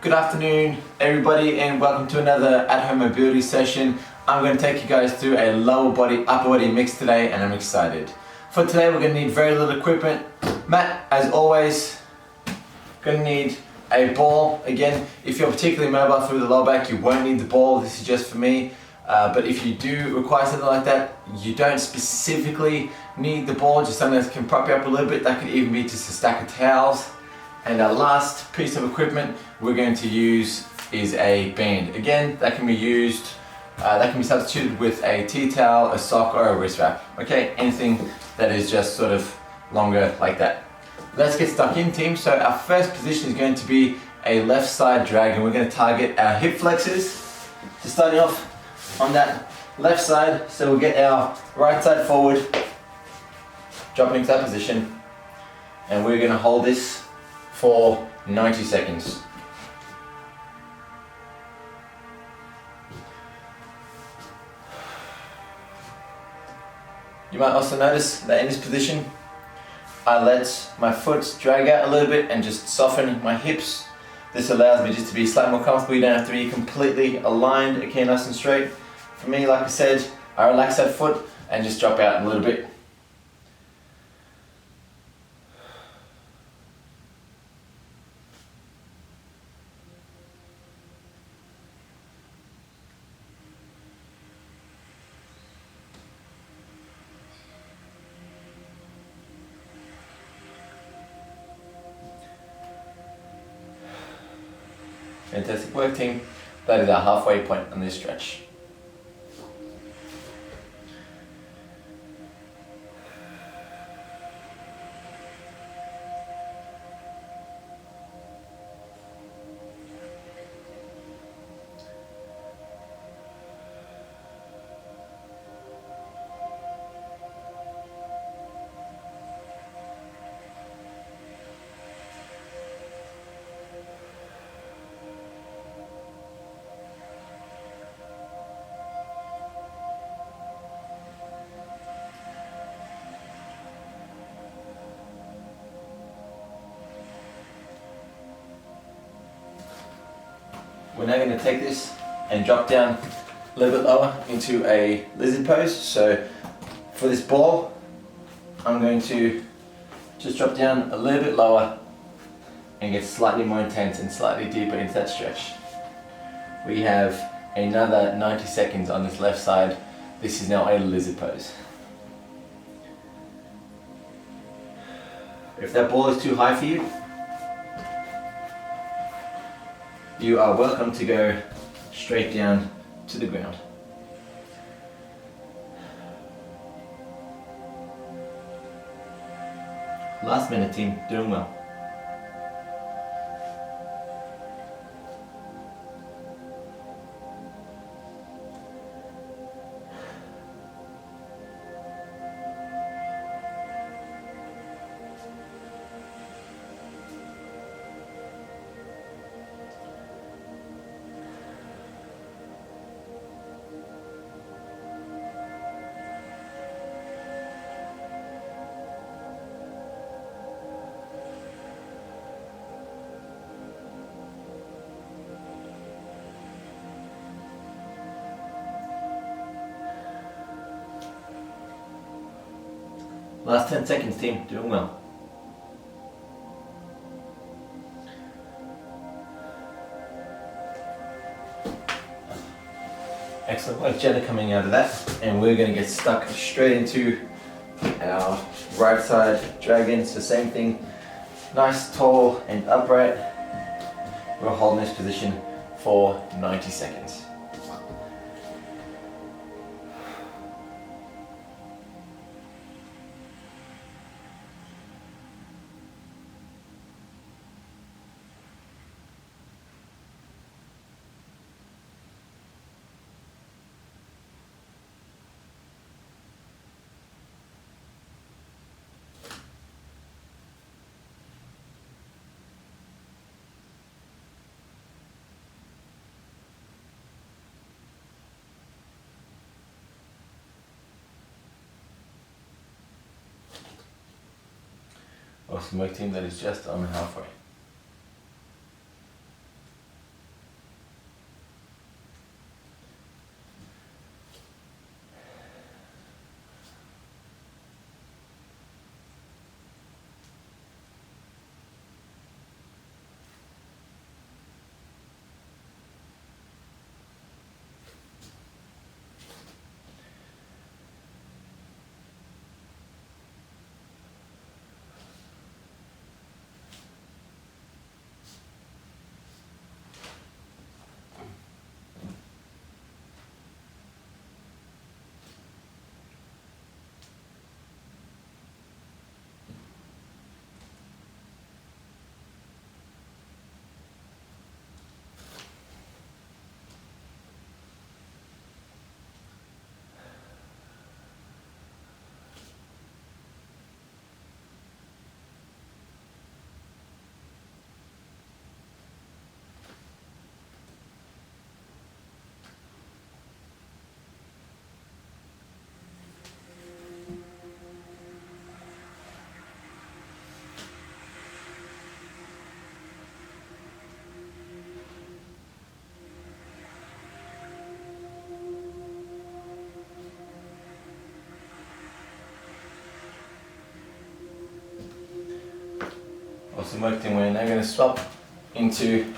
Good afternoon everybody and welcome to another at-home mobility session. I'm going to take you guys through a lower body, upper body mix today and I'm excited. For today we're going to need very little equipment. Matt, as always, going to need a ball. Again, if you're particularly mobile through the lower back, you won't need the ball. This is just for me. But if you do require something like that, you don't specifically need the ball, just something that can prop you up a little bit. That could even be just a stack of towels. And our last piece of equipment we're going to use is a band. Again, that can be used, that can be substituted with a tea towel, a sock, or a wrist wrap. Okay, anything that is just sort of longer like that. Let's get stuck in, team. So our first position is going to be a left side drag, and we're going to target our hip flexors. So starting off on that left side, so we'll get our right side forward, dropping into that position, and we're going to hold this for 90 seconds. You might also notice that in this position, I let my foot drag out a little bit and just soften my hips. This allows me just to be slightly more comfortable. You don't have to be completely aligned, okay, nice and straight. For me, like I said, I relax that foot and just drop out a little bit. Fantastic work, team. That is our halfway point on this stretch. We're now going to take this and drop down a little bit lower into a lizard pose. So for this ball, I'm going to just drop down a little bit lower and get slightly more intense and slightly deeper into that stretch. We have another 90 seconds on this left side. This is now a lizard pose. If that ball is too high for you, you are welcome to go straight down to the ground. Last minute, team, doing well. Last 10 seconds, team, doing well. Excellent work, Jenna, coming out of that. And we're going to get stuck straight into our right side dragon. So same thing, nice, tall and upright. We're holding this position for 90 seconds. Awesome work, team. That is just on halfway. Excellent work team. We're now going to swap into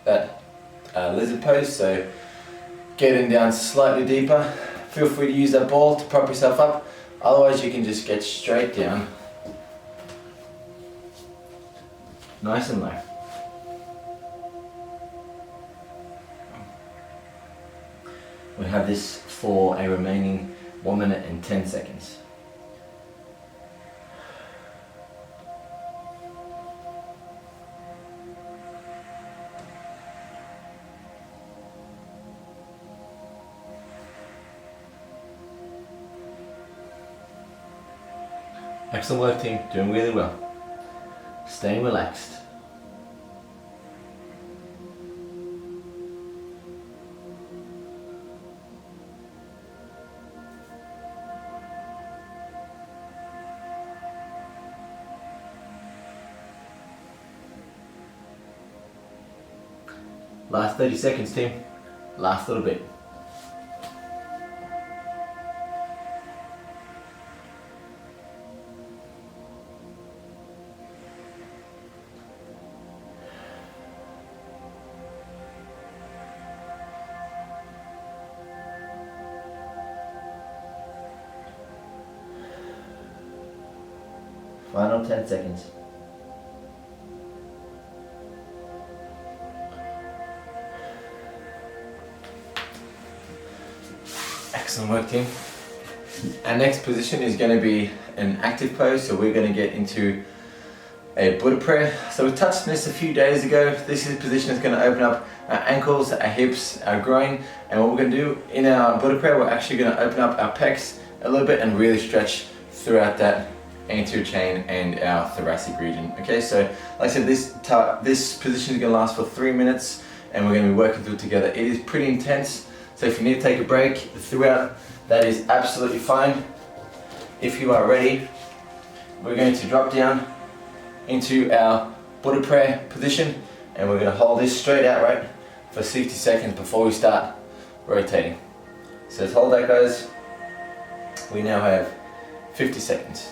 that lizard pose, so getting down slightly deeper. Feel free to use that ball to prop yourself up, otherwise you can just get straight down, nice and low. We have this for a remaining 1 minute and 10 seconds. Excellent work team, doing really well. Staying relaxed. Last 30 seconds team, last little bit. Final 10 seconds. Excellent work team. Our next position is going to be an active pose, so we're going to get into a Buddha prayer. So we touched on this a few days ago. This is a position that's going to open up our ankles, our hips, our groin, and what we're going to do in our Buddha prayer, we're actually going to open up our pecs a little bit and really stretch throughout that anterior chain and our thoracic region. Okay, so like I said, this position is going to last for 3 minutes and we're going to be working through it together. It is pretty intense, so if you need to take a break throughout, that is absolutely fine. If you are ready, we're going to drop down into our Buddha prayer position and we're going to hold this straight out right for 60 seconds before we start rotating. So let's hold that, guys. We now have 50 seconds.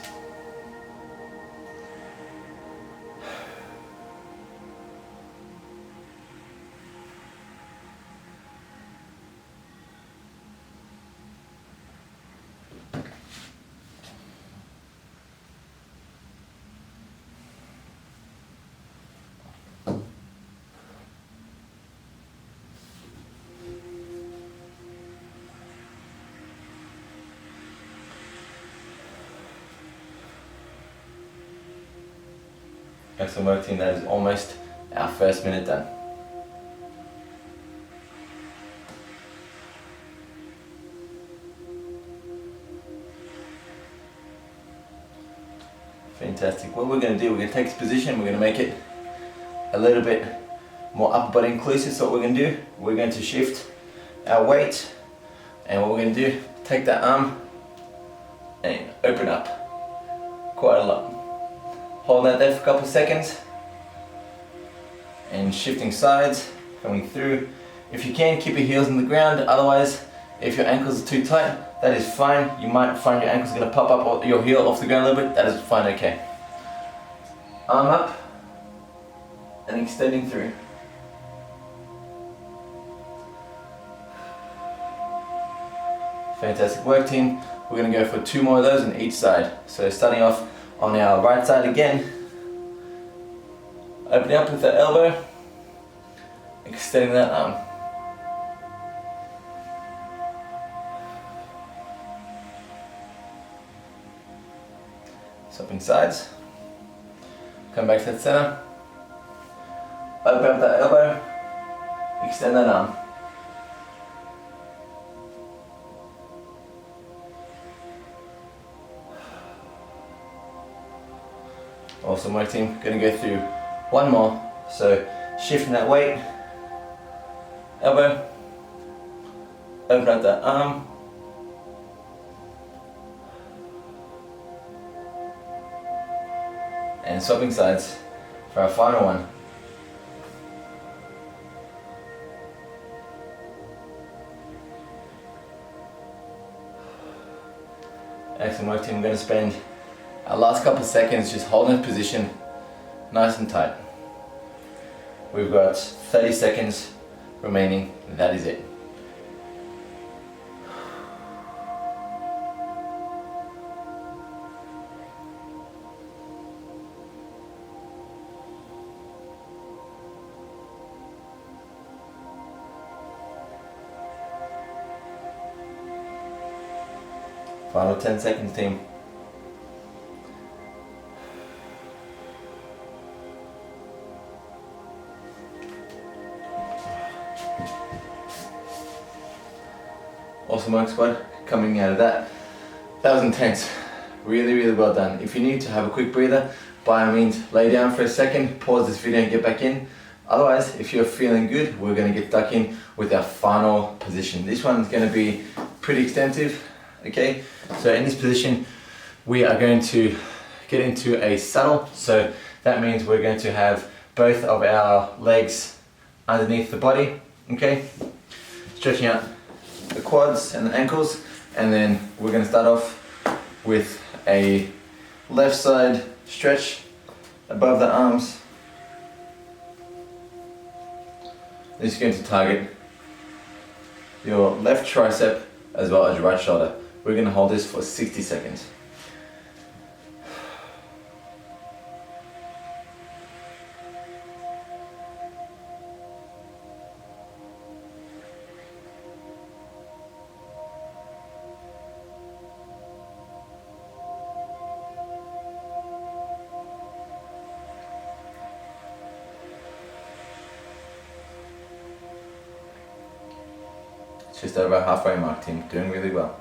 Excellent work team, that is almost our first minute done. Fantastic. What we're going to do, we're going to take this position, we're going to make it a little bit more upper body inclusive. So what we're going to do, we're going to shift our weight, and what we're going to do, take that arm and open up quite a lot. Hold that there for a couple of seconds and shifting sides, coming through. If you can, keep your heels on the ground, otherwise if your ankles are too tight, that is fine. You might find your ankles are going to pop up or your heel off the ground a little bit, that is fine, okay. Arm up and extending through. Fantastic work team. We're going to go for 2 more of those on each side. So starting off on our right side again, opening up with the elbow, extending that arm. Swapping sides, come back to the center, open up that elbow, extend that arm. Awesome work team, going to go through 1 more. So shifting that weight, elbow, open up that arm, and swapping sides for our final one. Excellent work team. We're going to spend our last couple of seconds just holding this position, nice and tight. We've got 30 seconds remaining, that is it. Final 10 seconds, team. Awesome work, squad. Coming out of that. That was intense. Really, really well done. If you need to have a quick breather, by all means, lay down for a second, pause this video and get back in. Otherwise, if you're feeling good, we're gonna get stuck in with our final position. This one's gonna be pretty extensive, okay? So in this position, we are going to get into a saddle. So that means we're going to have both of our legs underneath the body, okay? Stretching out the quads and the ankles, and then we're going to start off with a left side stretch above the arms. This is going to target your left tricep as well as your right shoulder. We're going to hold this for 60 seconds. Just over our halfway mark, team. Doing really well.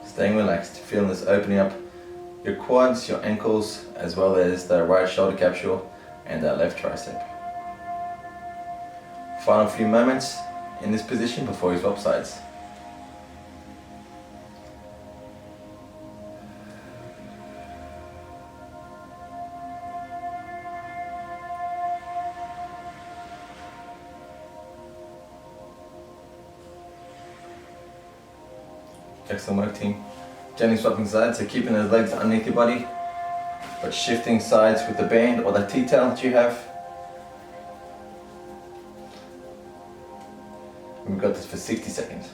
Staying relaxed, feeling this opening up your quads, your ankles, as well as the right shoulder capsule and that left tricep. Final few moments in this position before we swap sides. Excellent work, team. Gently swapping sides, so keeping those legs underneath your body, but shifting sides with the band or the T-tail that you have. We've got this for 60 seconds.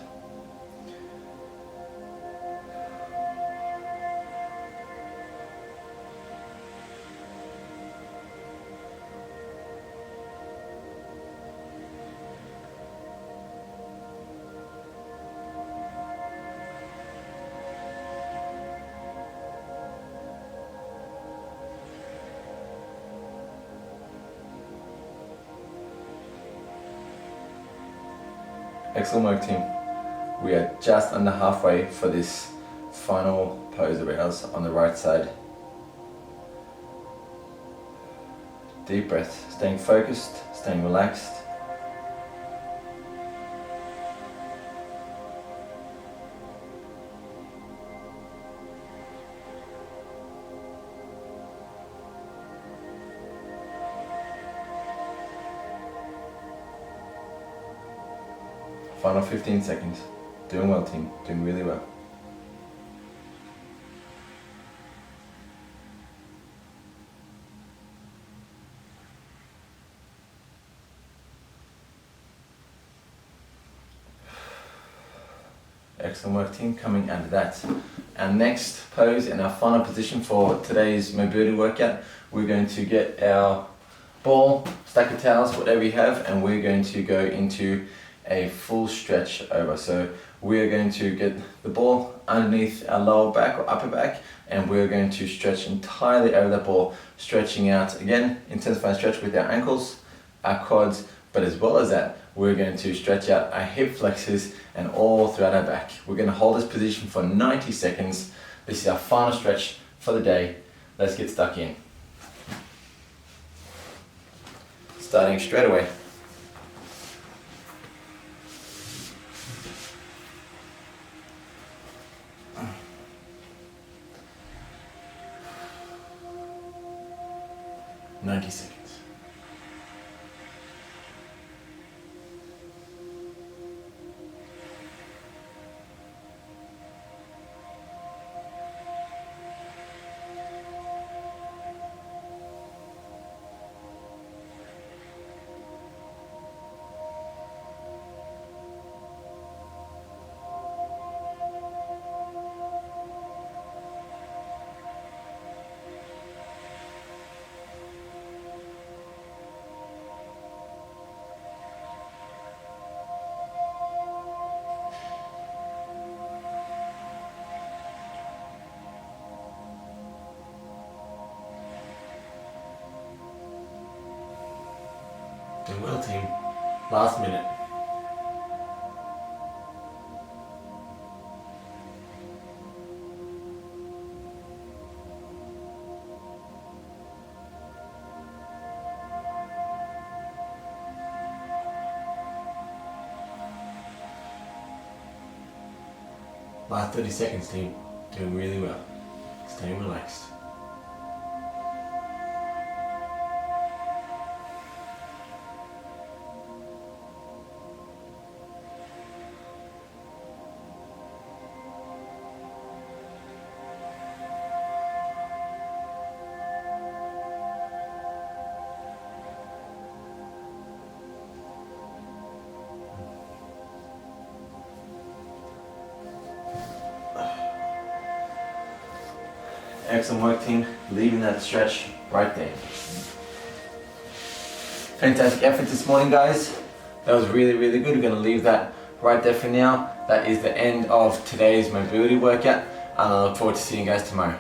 Excellent work, team. We are just under halfway for this final pose of ours on the right side. Deep breath, staying focused, staying relaxed. Final 15 seconds. Doing well, team. Doing really well. Excellent work, team. Coming out of that. Our next pose and our final position for today's mobility workout, we're going to get our ball, stack of towels, whatever you have, and we're going to go into a full stretch over. So we're going to get the ball underneath our lower back or upper back, and we're going to stretch entirely over that ball, stretching out again, intensifying stretch with our ankles, our quads, but as well as that, we're going to stretch out our hip flexors and all throughout our back. We're going to hold this position for 90 seconds. This is our final stretch for the day. Let's get stuck in. Starting straight away. 90 seconds. Doing well, team. Last minute. Last 30 seconds, team. Doing really well. Staying relaxed. Excellent work, team. Leaving that stretch right there. Fantastic effort this morning, guys. That was really, really good. We're going to leave that right there for now. That is the end of today's mobility workout, and I look forward to seeing you guys tomorrow.